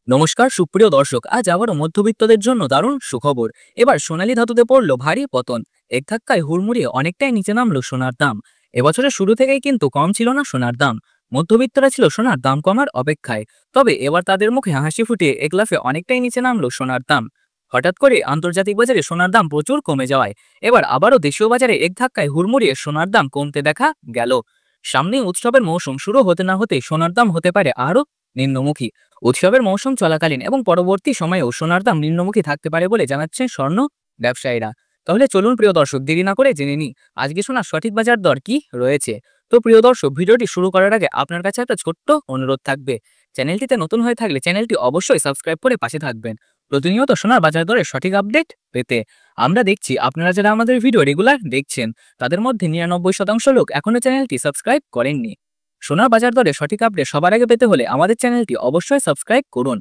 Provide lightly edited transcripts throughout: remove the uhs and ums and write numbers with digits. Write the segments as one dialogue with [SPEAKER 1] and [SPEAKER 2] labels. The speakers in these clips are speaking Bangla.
[SPEAKER 1] নমস্কার সুপ্রিয় দর্শক, আজ আবারও মধ্যবিত্তদের জন্য দারুণ সুখবর। এবার সোনালী ধাতুতে পড়লো ভারী পতন। এক ধাক্কায় হুড়মুড়িয়ে অনেকটাই নিচে নামলো সোনার দাম। এবছরের শুরু থেকেই কিন্তু কম ছিল না সোনার দাম। মধ্যবিত্তরা ছিল সোনার দাম কমার অপেক্ষায়। তবে এবার তাদের মুখে হাসি ফুটিয়ে এক লাফে অনেকটাই নিচে নামলো সোনার দাম। হঠাৎ করে আন্তর্জাতিক বাজারে সোনার দাম প্রচুর কমে যাওয়ায় এবার আবারও দেশীয় বাজারে এক ধাক্কায় হুড়মুড়িয়ে সোনার দাম কমতে দেখা গেল। সামনে উৎসবের মৌসুম শুরু হতে না হতে সোনার দাম হতে পারে আরও নিম্নমুখী। উৎসবের মৌসুম চলাকালীন এবং পরবর্তী সময়েও সোনার দাম নিম্নমুখী থাকতে পারে বলে জানাচ্ছে স্বর্ণ ব্যবসায়ীরা। তাহলে চলুন প্রিয় দর্শক, দেরি না করে জেনে নিই আজকে সোনার সঠিক বাজার দর কি রয়েছে। তো প্রিয় দর্শক, ভিডিওটি শুরু করার আগে আপনার কাছে একটা ছোট্ট অনুরোধ থাকবে। চ্যানেলটিতে নতুন হয়ে থাকলে চ্যানেলটি অবশ্যই সাবস্ক্রাইব করে পাশে থাকবেন প্রতিনিয়ত সোনার বাজার দরের সঠিক আপডেট পেতে। আমরা দেখছি আপনারা যারা আমাদের ভিডিও রেগুলার দেখছেন তাদের মধ্যে 99% লোক এখনো চ্যানেলটি সাবস্ক্রাইব করেননি। সোনার বাজার দরে সঠিক আপডেট সবার আগে পেতে হলে আমাদের চ্যানেলটি অবশ্যই সাবস্ক্রাইব করুন।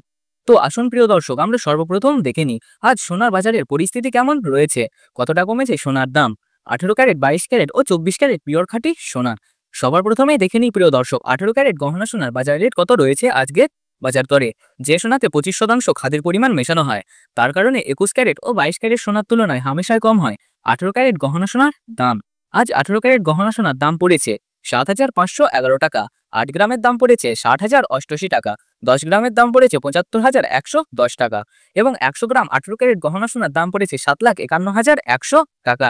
[SPEAKER 1] তো আসুন প্রিয় দর্শক, আমরা সর্বপ্রথম দেখে নিই আজ সোনার বাজারের পরিস্থিতি কেমন রয়েছে, কতটা কমেছে সোনার দাম। 18 ক্যারেট, 22 ক্যারেট ও 24 ক্যারেট পিওর খাঁটি সোনা। সবার প্রথমেই দেখে নিই প্রিয় দর্শক 18 ক্যারেট গহনা সোনার বাজার রেট কত রয়েছে আজকে বাজার দরে। যে সোনাতে 25% খাদের পরিমাণ মেশানো হয়, তার কারণে 21 ক্যারেট ও 22 ক্যারেট সোনার তুলনায় হামেশায় কম হয় 18 ক্যারেট গহনা সোনার দাম। আজ 18 ক্যারেট গহনা সোনার দাম পড়েছে 7,511 টাকা। 8 গ্রামের দাম পড়েছে 60,088 টাকা। 10 গ্রামের দাম পড়েছে 75,110 টাকা এবং 100 গ্রাম 18 ক্যারেট গহনা সোনার দাম পড়েছে 7,51,100 টাকা।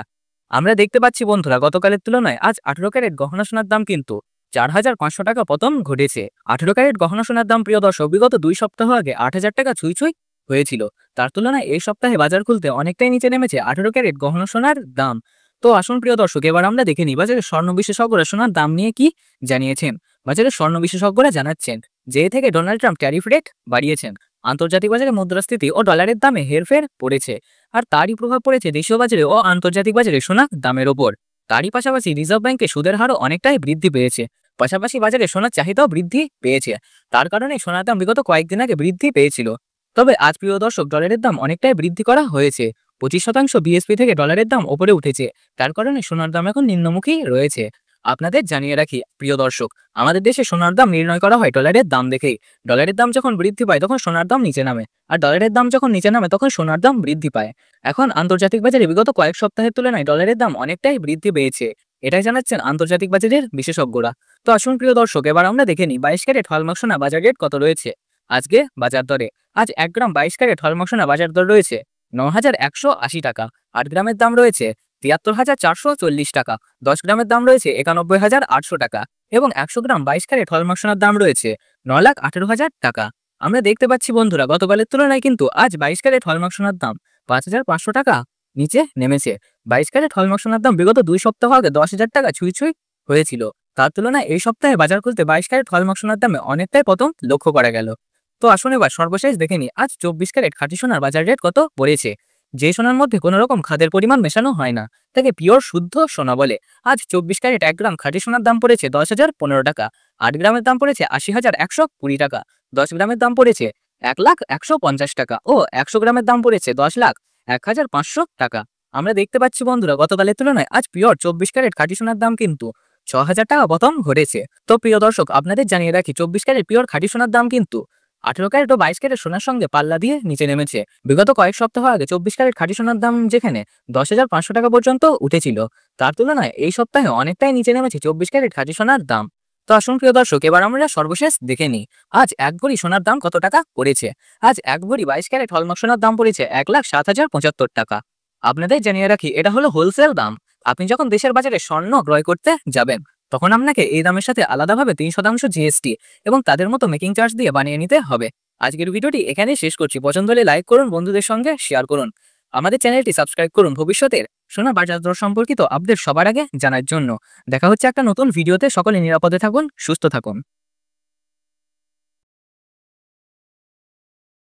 [SPEAKER 1] আমরা দেখতে পাচ্ছি বন্ধুরা, গতকালের তুলনায় আজ 18 ক্যারেট গহনা সোনার দাম কিন্তু 4,500 টাকা পতন ঘটেছে। 18 ক্যারেট গহনা সোনার দাম প্রিয় দর্শক বিগত 2 সপ্তাহ আগে 8,000 টাকা ছুঁই ছুঁই হয়েছিল। তার তুলনায় এই সপ্তাহে বাজার খুলতে অনেকটাই নিচে নেমেছে 18 ক্যারেট গহনা সোনার দাম। তো আসুন প্রিয় দর্শক, এবার আমরা দেখে নিই বাজারে স্বর্ণ বিশেষজ্ঞরা সোনার দাম নিয়ে কি জানিয়েছেন। বাজারে স্বর্ণ বিশেষজ্ঞরা জানাচ্ছেন যে থেকে ডোনাল্ড ট্রাম্প ট্যারিফ রেট বাড়িয়েছেন, আন্তর্জাতিক বাজারে মুদ্রাস্ফীতি ও ডলারের দামে হেরফের পড়েছে, আর তারই প্রভাব পড়েছে দেশীয় বাজারে ও আন্তর্জাতিক বাজারে সোনার দামের ওপর। তারই পাশাপাশি রিজার্ভ ব্যাংকে সুদের হারও অনেকটাই বৃদ্ধি পেয়েছে। পাশাপাশি বাজারে সোনার চাহিদাও বৃদ্ধি পেয়েছে। তার কারণে সোনার দাম বিগত কয়েকদিন আগে বৃদ্ধি পেয়েছিল। তবে আজ প্রিয় দর্শক ডলারের দাম অনেকটাই বৃদ্ধি করা হয়েছে। 25% বিএসপি থেকে ডলারের দাম ওপরে উঠেছে। তার কারণে সোনার দাম এখন নিম্নমুখী রয়েছে। আপনাদের জানিয়ে রাখি প্রিয় দর্শক, আমাদের দেশে সোনার দাম নির্ণয় করা হয় ডলারের দাম দেখেই। ডলারের দাম যখন বৃদ্ধি পায় তখন সোনার দাম নিচে নামে, আর ডলারের দাম যখন নিচে নামে তখন সোনার দাম বৃদ্ধি পায়। এখন আন্তর্জাতিক বাজারে বিগত কয়েক সপ্তাহের তুলনায় ডলারের দাম অনেকটাই বৃদ্ধি পেয়েছে, এটাই জানাচ্ছেন আন্তর্জাতিক বাজারের বিশেষজ্ঞরা। তো আসুন প্রিয় দর্শক, এবার আমরা দেখে নিই 22 ক্যারেট হলমার্ক সোনা বাজার রেট কত রয়েছে আজকে বাজার দরে। আজ 1 গ্রাম 22 ক্যারেট হলমার্ক সোনা বাজার দর রয়েছে 9,180 টাকা। 8 গ্রামের দাম রয়েছে 73,440 টাকা। 10 গ্রামের দাম রয়েছে 91,800 টাকা এবং 100 গ্রাম 22 ক্যারেট হলমার্ক সোনার দাম রয়েছে 9,18,000 টাকা। আমরা দেখতে পাচ্ছি বন্ধুরা, গতকালের তুলনায় কিন্তু আজ 22 ক্যারেট হলমার্ক সোনার দাম 5,500 টাকা নিচে নেমেছে। 22 ক্যারেট হলমার্ক সোনার দাম বিগত 2 সপ্তাহ আগে 10,000 টাকা ছুঁই ছুঁই হয়েছিল। তার তুলনায় এই সপ্তাহে বাজার খুলতে 22 ক্যারেট হলমার্ক সোনার দামে অনেকটাই পতন লক্ষ্য করা গেল। তো আসুন এবার সর্বশেষ দেখে নিই আজ 24 ক্যারেট খাঁটি সোনার বাজার রেট কত পড়েছে। যে সোনার মধ্যে কোনো রকম খাদের পরিমাণ মেশানো হয় না তাকে পিওর শুদ্ধ সোনা বলে। আজ 24 ক্যারেট 1 গ্রাম খাঁটি সোনার দাম পড়েছে 10,015 টাকা। 8 গ্রামের দাম পড়েছে 80,120 টাকা। 10 গ্রামের দাম পড়েছে 1,150 টাকা ও 100 গ্রামের দাম পড়েছে 10,01,500 টাকা। আমরা দেখতে পাচ্ছি বন্ধুরা, গতকালের তুলনায় আজ পিওর 24 ক্যারেট খাঁটি সোনার দাম কিন্তু 6,000 টাকা পতন ঘটেছে। তো প্রিয় দর্শক, আপনাদের জানিয়ে রাখি 24 ক্যারেট পিওর খাঁটি সোনার দাম কিন্তু 18 ক্যারেট ও 22 ক্যারেট সোনার সঙ্গে পাল্লা দিয়ে নিচে নেমেছে। বিগত কয়েক সপ্তাহ আগে 24 ক্যারেট খাঁটি সোনার দাম যেখানে 10,500 টাকা পর্যন্ত উঠেছিল, তার তুলনায় এই সপ্তাহে অনেকটাই নিচে নেমেছে 24 ক্যারেট খাঁটি সোনার দাম। তো আসুন প্রিয় দর্শক, এবার আমরা সর্বশেষ দেখে নিই আজ 1 ভরি সোনার দাম কত টাকা পড়েছে। আজ 1 ভরি 22 ক্যারেট হলমার্ক সোনার দাম পড়েছে 1,07,075 টাকা। আপনাদের জানিয়ে রাখি এটা হলো হোলসেল দাম। আপনি যখন দেশের বাজারে স্বর্ণ ক্রয় করতে যাবেন তখন আপনাকে এই দামের সাথে আলাদাভাবে 3% জিএসটি এবং তাদের মতো মেকিং চার্জ দিয়ে বানিয়ে নিতে হবে। আজকের ভিডিওটি এখানেই শেষ করছি। পছন্দ হলে লাইক করুন, বন্ধুদের সঙ্গে শেয়ার করুন, আমাদের চ্যানেলটি সাবস্ক্রাইব করুন ভবিষ্যতের সোনার বাজার দর সম্পর্কিত আপডেট সবার আগে জানার জন্য। দেখা হচ্ছে একটা নতুন ভিডিওতে। সকলে নিরাপদে থাকুন, সুস্থ থাকুন।